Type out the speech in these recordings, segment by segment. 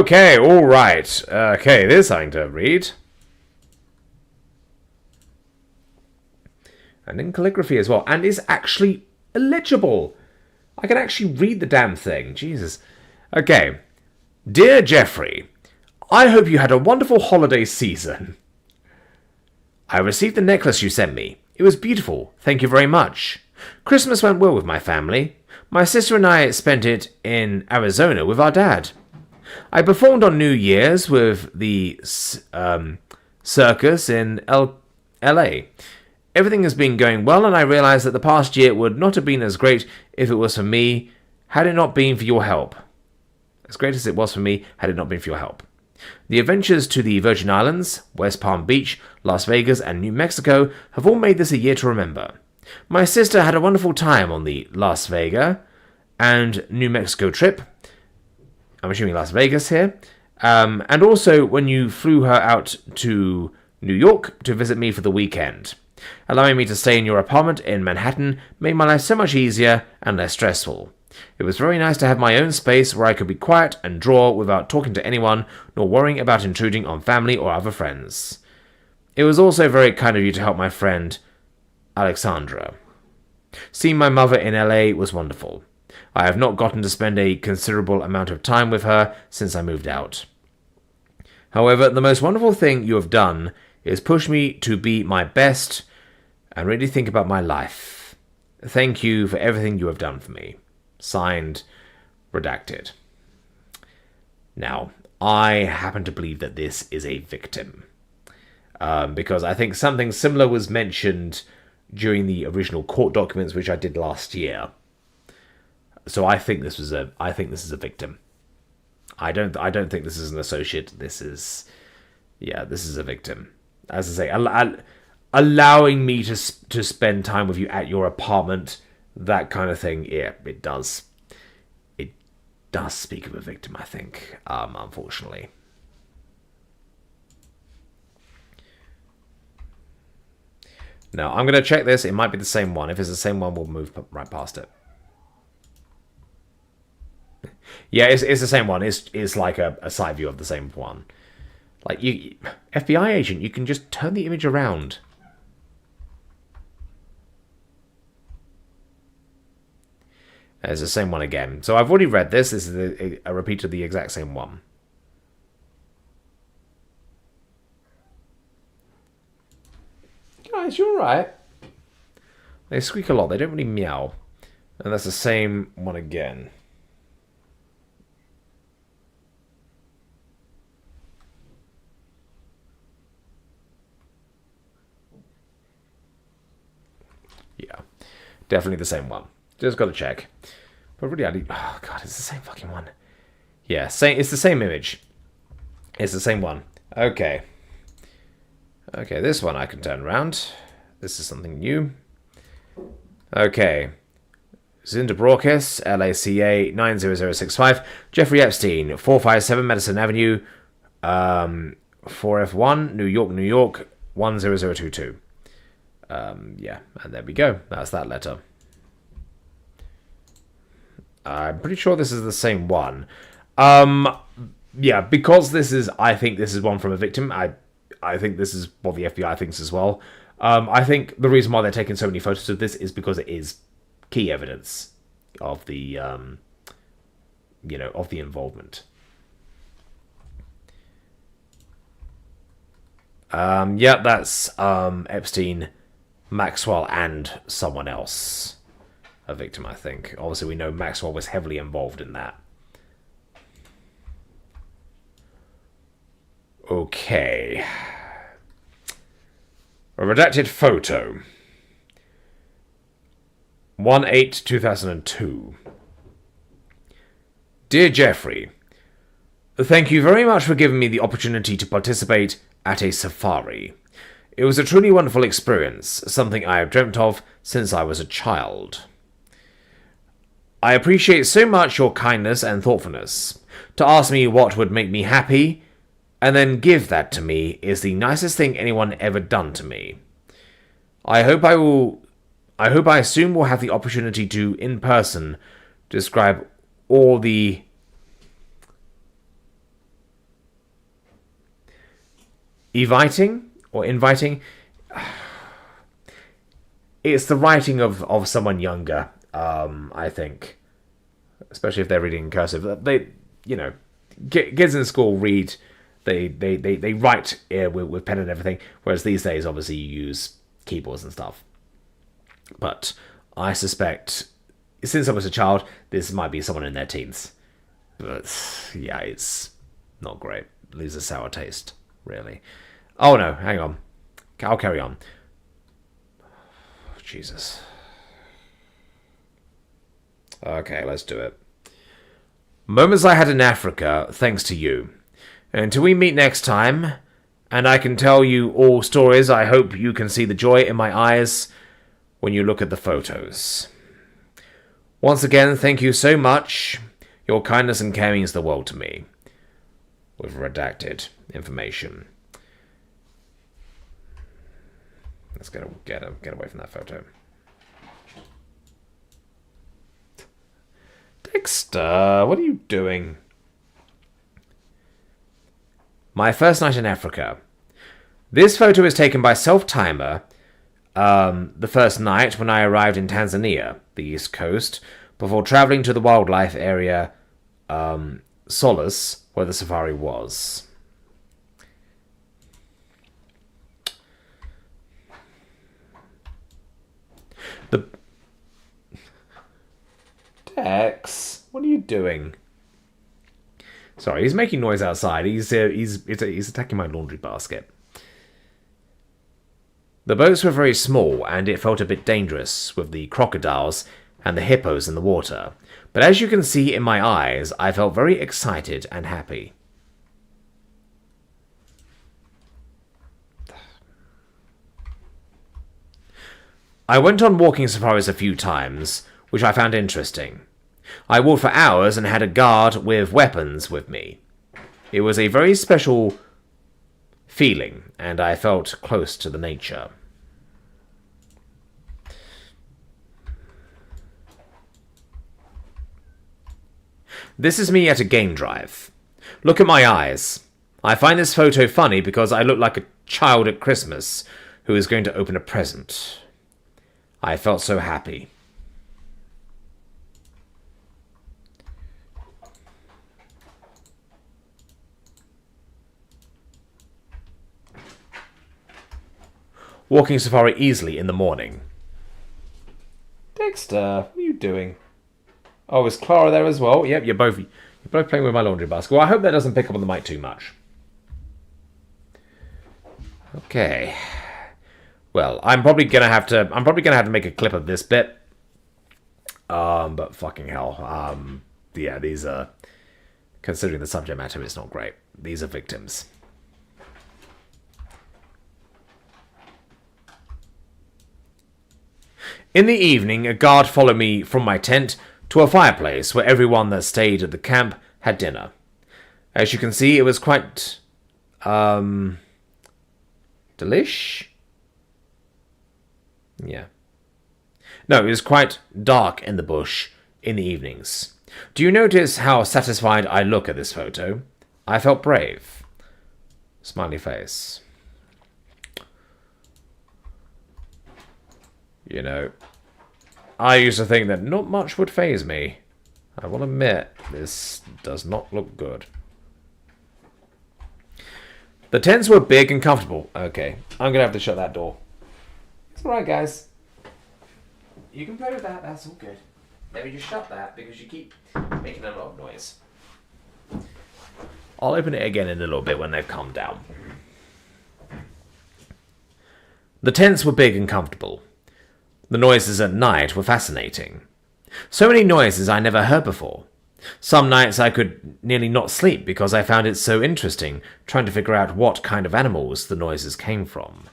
Okay, alright. Okay, there's something to read. And in calligraphy as well. And is actually illegible. I can actually read the damn thing. Jesus. Okay. Dear Jeffrey, I hope you had a wonderful holiday season. I received the necklace you sent me. It was beautiful. Thank you very much. Christmas went well with my family. My sister and I spent it in Arizona with our dad. I performed on New Year's with the circus in LA. Everything has been going well, and I realized that the past year would not have been as great if it was for me had it not been for your help. As great as it was for me had it not been for your help. The adventures to the Virgin Islands, West Palm Beach, Las Vegas, and New Mexico have all made this a year to remember. My sister had a wonderful time on the Las Vegas and New Mexico trip. I'm assuming Las Vegas here. And also when you flew her out to New York to visit me for the weekend. Allowing me to stay in your apartment in Manhattan made my life so much easier and less stressful. It was very nice to have my own space where I could be quiet and draw without talking to anyone, nor worrying about intruding on family or other friends. It was also very kind of you to help my friend, Alexandra. Seeing my mother in LA was wonderful. I have not gotten to spend a considerable amount of time with her since I moved out. However, the most wonderful thing you have done is push me to be my best and really think about my life. Thank you for everything you have done for me. Signed, Redacted. Now, I happen to believe that this is a victim. Because I think something similar was mentioned during the original court documents, which I did last year. So I think this is a victim. I don't think this is an associate. This is a victim. As I say, allowing me to spend time with you at your apartment, that kind of thing. Yeah, it does. It does speak of a victim, I think. Unfortunately. Now, I'm going to check this. It might be the same one. If it's the same one, we'll move right past it. Yeah, it's the same one. It's like a side view of the same one. Like, you, FBI agent, you can just turn the image around. It's the same one again. So I've already read this. This is a repeat of the exact same one. Guys, you're alright. They squeak a lot. They don't really meow. And that's the same one again. Yeah. Definitely the same one. Just got to check. But really, oh god, it's the same fucking one. Yeah, it's the same image. It's the same one. Okay. Okay, this one I can turn around. This is something new. Okay. Zinderbrockis, LACA 90065. Jeffrey Epstein, 457 Madison Avenue, 4F1, New York, New York, 10022. Yeah, and there we go. That's that letter. I'm pretty sure this is the same one. Yeah, because this is, I think this is one from a victim. I think this is what the FBI thinks as well. I think the reason why they're taking so many photos of this is because it is key evidence of the, of the involvement. Yeah, that's Epstein, Maxwell, and someone else. A victim, I think. Obviously, we know Maxwell was heavily involved in that. Okay. A redacted photo. 1/8/2002. Dear Jeffrey, thank you very much for giving me the opportunity to participate at a safari. It was a truly wonderful experience, something I have dreamt of since I was a child. I appreciate so much your kindness and thoughtfulness. To ask me what would make me happy, and then give that to me, is the nicest thing anyone ever done to me. I hope I soon will have the opportunity to, in person, describe all the inviting. It's the writing of someone younger, I think. Especially if they're reading in cursive. They, kids in school read, they write with pen and everything, whereas these days, obviously, you use keyboards and stuff. But I suspect, since I was a child, this might be someone in their teens. But, yeah, it's not great. Leaves a sour taste, really. Oh, no, hang on. I'll carry on. Jesus. Okay, let's do it. Moments I had in Africa, thanks to you. Until we meet next time, and I can tell you all stories, I hope you can see the joy in my eyes when you look at the photos. Once again, thank you so much. Your kindness and caring is the world to me. With redacted information. Let's get away from that photo. Dexter, what are you doing? My first night in Africa. This photo is taken by Self-Timer the first night when I arrived in Tanzania, the East Coast, before travelling to the wildlife area Solace, where the safari was. Dex, what are you doing? Sorry, he's making noise outside. He's attacking my laundry basket. The boats were very small, and it felt a bit dangerous with the crocodiles and the hippos in the water. But as you can see in my eyes, I felt very excited and happy. I went on walking safaris a few times, which I found interesting. I walked for hours and had a guard with weapons with me. It was a very special feeling, and I felt close to the nature. This is me at a game drive. Look at my eyes. I find this photo funny because I look like a child at Christmas who is going to open a present. I felt so happy. Walking safari easily in the morning. Dexter, what are you doing? Oh, is Clara there as well? Yep, you're both playing with my laundry basket. Well, I hope that doesn't pick up on the mic too much. Okay. Well, I'm probably gonna have to make a clip of this bit. But fucking hell. Yeah, these are, considering the subject matter, it's not great. These are victims. In the evening, a guard followed me from my tent to a fireplace where everyone that stayed at the camp had dinner. As you can see, it was quite, delish? Yeah. No, it was quite dark in the bush in the evenings. Do you notice how satisfied I look at this photo? I felt brave. Smiley face. You know, I used to think that not much would faze me. I will admit, this does not look good. The tents were big and comfortable. Okay, I'm going to have to shut that door. It's alright, guys. You can play with that, that's all good. Let me just shut that, because you keep making a lot of noise. I'll open it again in a little bit when they've calmed down. The tents were big and comfortable. The noises at night were fascinating. So many noises I never heard before. Some nights I could nearly not sleep because I found it so interesting trying to figure out what kind of animals the noises came from.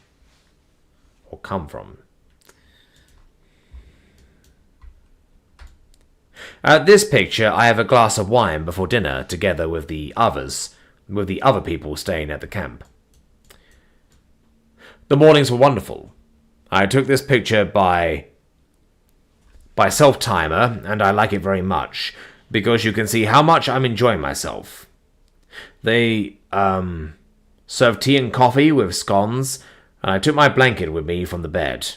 Or come from. At this picture, I have a glass of wine before dinner together with the other people staying at the camp. The mornings were wonderful. I took this picture by Self-Timer, and I like it very much, because you can see how much I'm enjoying myself. They Served tea and coffee with scones, and I took my blanket with me from the bed.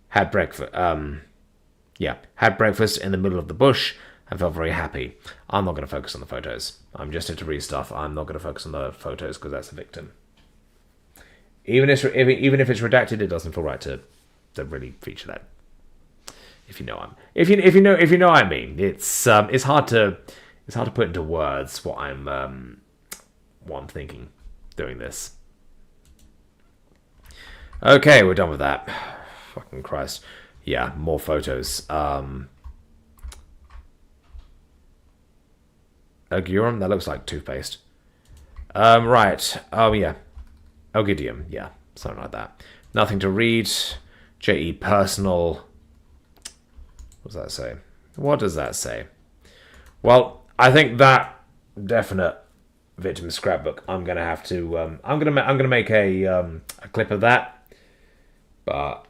Had breakfast. Had breakfast in the middle of the bush and felt very happy. I'm not going to focus on the photos. I'm just here to read stuff. I'm not going to focus on the photos because that's a victim. Even if it's redacted, it doesn't feel right to really feature that. If you know what I mean. It's hard to put into words what I'm thinking doing this. Okay, we're done with that. Fucking Christ. Yeah, more photos. Ogidium, that looks like toothpaste. Right. Oh, yeah. Ogidium, yeah. Something like that. Nothing to read. J.E. Personal. What does that say? What does that say? Well, I think that definite victim scrapbook. I'm gonna have to. I'm gonna make a clip of that. But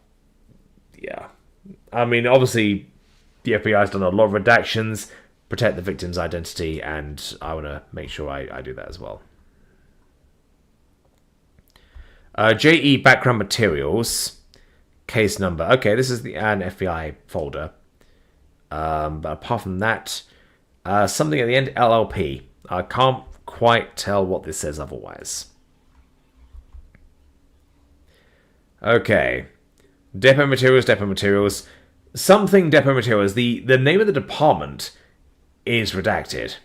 yeah, I mean, obviously, the FBI's done a lot of redactions, protect the victim's identity, and I want to make sure I do that as well. JE background materials, case number. Okay, this is an FBI folder. But apart from that, something at the end, LLP. I can't quite tell what this says otherwise. Okay. Depot materials. Something depot materials. The name of the department is redacted.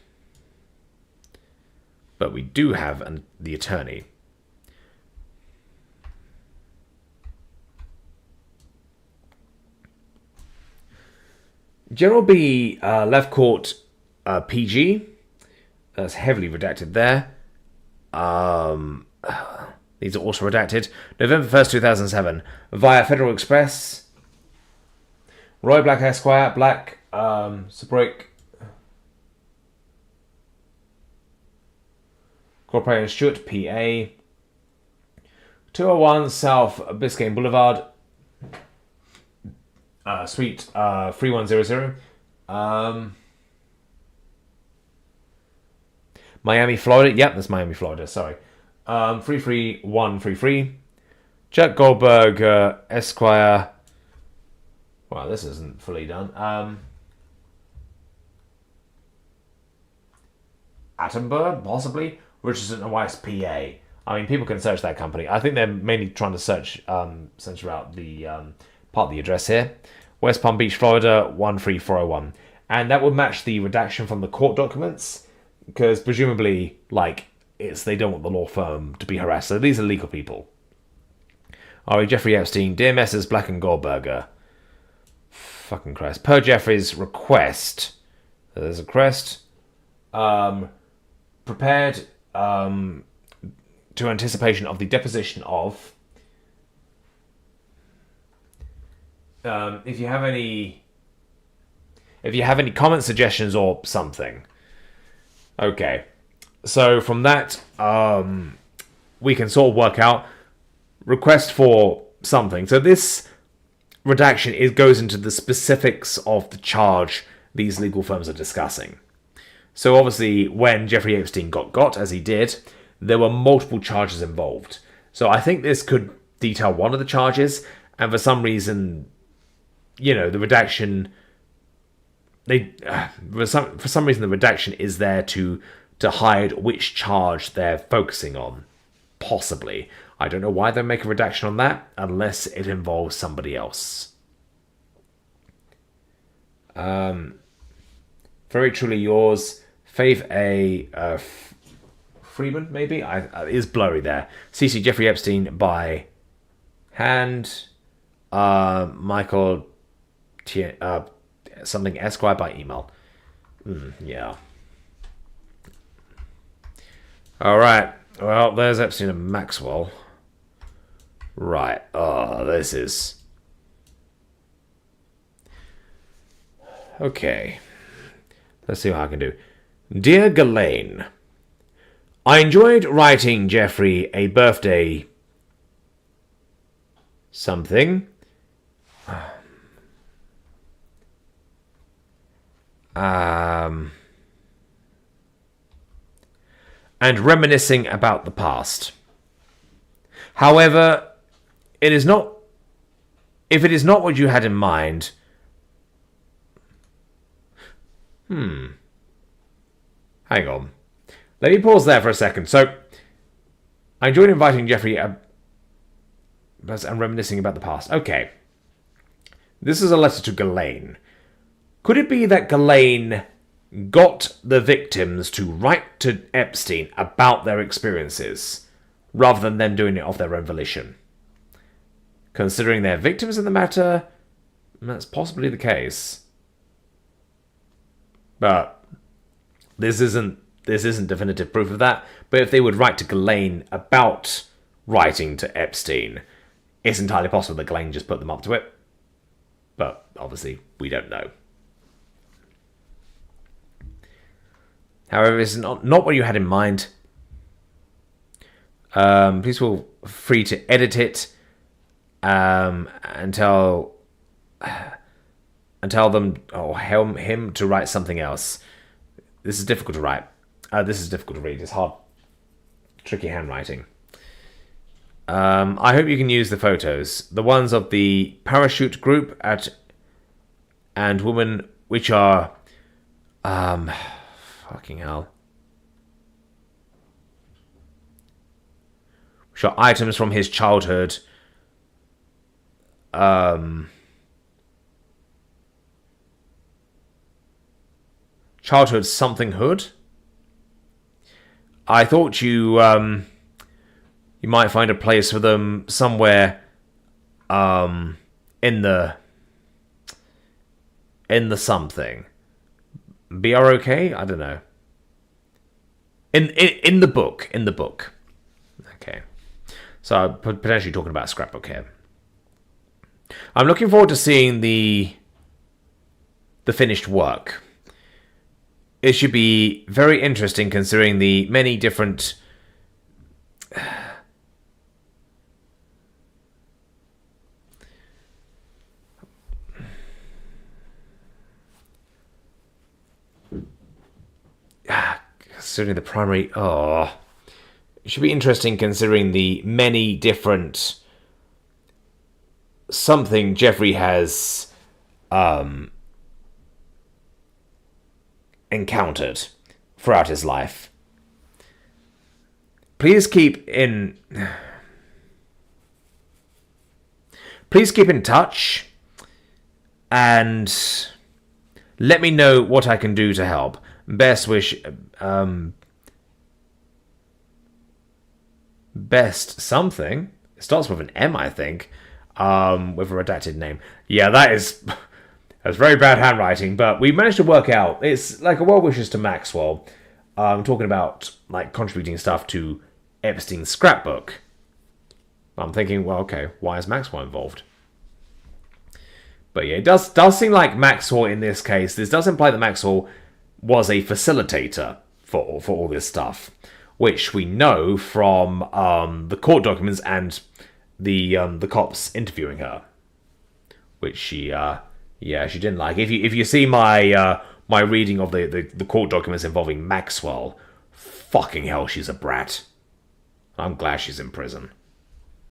But we do have the attorney. General B, left court, PG. That's heavily redacted there. These are also redacted. November 1st, 2007. Via Federal Express. Roy Black Esquire. Black. Sabroik. Corporation Tshirt, PA. 201 South Biscayne Boulevard. Suite 3100. Miami, Florida. Yep, that's Miami, Florida. Sorry. 33133. Jack Goldberg, Esquire. Well, this isn't fully done. Attenborough, possibly. Richardson and Weiss, PA. I mean, people can search that company. I think they're mainly trying to censor out the part of the address here. West Palm Beach, Florida, 13401. And that would match the redaction from the court documents, because presumably, they don't want the law firm to be harassed. So these are legal people. Alright, Jeffrey Epstein, dear Messrs. Black and Goldberger. Fucking Christ. Per Jeffrey's request. There's a request. Prepared to anticipation of the deposition of. If you have any comments, suggestions, or something. Okay. So from that, we can sort of work out request for something. So this redaction goes into the specifics of the charge these legal firms are discussing. So obviously, when Jeffrey Epstein got, as he did, there were multiple charges involved. So I think this could detail one of the charges, and for some reason, the redaction, for some reason the redaction is there to hide which charge they're focusing on. Possibly. I don't know why they make a redaction on that, unless it involves somebody else. Very truly yours, Faith A. Freeman, maybe? It is blurry there. CC Jeffrey Epstein by hand. Michael something Esquire by email. Yeah. Alright. Well, there's Epstein and Maxwell. Right. Oh, this is... Okay. Let's see what I can do. Dear Ghislaine, I enjoyed writing Jeffrey a birthday... something. And reminiscing about the past. However, it is not. If it is not what you had in mind, hang on. Let me pause there for a second. So, I enjoyed inviting Jeffrey and reminiscing about the past. Okay. This is a letter to Ghislaine. Could it be that Ghislaine got the victims to write to Epstein about their experiences, rather than them doing it of their own volition? Considering they're victims in the matter, that's possibly the case. But this isn't definitive proof of that. But if they would write to Ghislaine about writing to Epstein, it's entirely possible that Ghislaine just put them up to it. But obviously, we don't know. However, it's not what you had in mind. Please feel free to edit it and tell them or him to write something else. This is difficult to write. This is difficult to read. It's hard, tricky handwriting. I hope you can use the photos, the ones of the parachute group and women, which are, fucking hell, which are items from his childhood. Childhood something hood. I thought you might find a place for them somewhere in the something. BROK? I don't know. In the book. Okay. So I'm potentially talking about a scrapbook here. I'm looking forward to seeing the finished work. It should be very interesting considering the many different considering the primary... it should be interesting considering the many different something Jeffrey has encountered throughout his life. Please keep in touch and let me know what I can do to help. Best wish, best something. It starts with an M, I think, with a redacted name. Yeah, that's very bad handwriting, but we managed to work out. It's like a well wishes to Maxwell. Talking about like contributing stuff to Epstein's scrapbook. I'm thinking, well, okay, why is Maxwell involved? But yeah, it does seem like Maxwell in this case. This does imply that Maxwell was a facilitator for all this stuff, which we know from the court documents and the cops interviewing her, which she didn't like. If you see my my reading of the court documents involving Maxwell, fucking hell, she's a brat. I'm glad she's in prison.